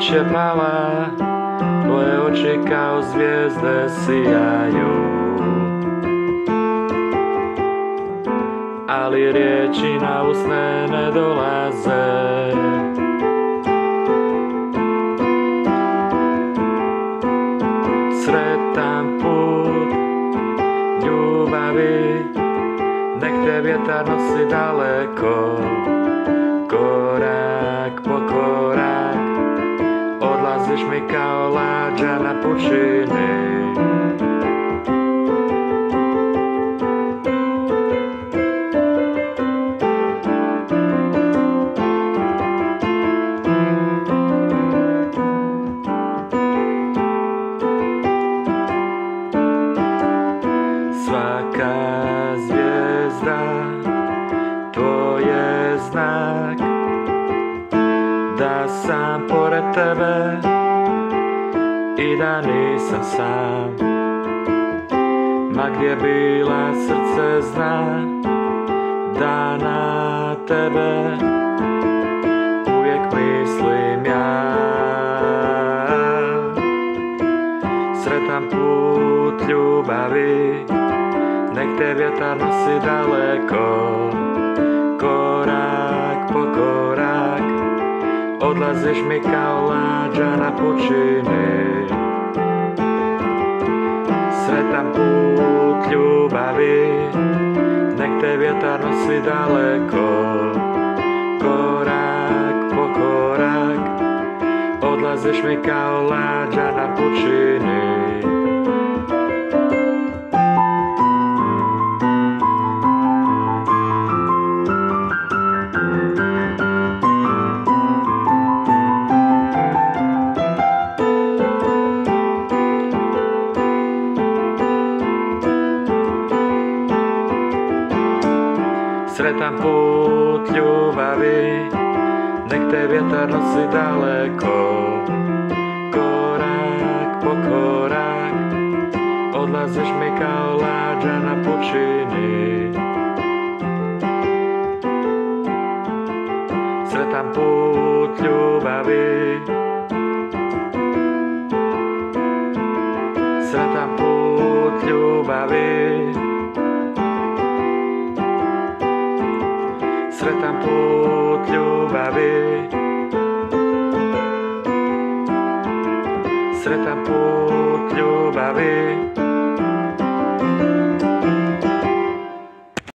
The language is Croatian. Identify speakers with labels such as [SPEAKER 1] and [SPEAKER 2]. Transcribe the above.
[SPEAKER 1] Oče malá, tvoje oči kao zvijezde sijaju, ali riječi na usne ne dolaze. Sretan put ljubavi, nek te vjetar nosi daleko, korak po korak, odlaziš mi kao lađa na pučini. Svaka zvijezda, tvoj je znak da sam pored tebe i da nisam sam. Ma gdje bila srce zna da na tebe uvijek mislim ja. Sretan put ljubavi, nek te vjetar nosi daleko, korak po korak, odlaziš mi kao lađa na pučini. Sretan put ljubavi, nek te vjetar nosi daleko, korak po korak, odlaziš mi kao lađa na pučini. Sretan put ljubavi, nek te vjetar nosi daleko, korak po korak, odlaziš mi kao lađa na pučini. Sretan put ljubavi, sretan put ljubavi, sretan put ljubavi, sretan put ljubavi.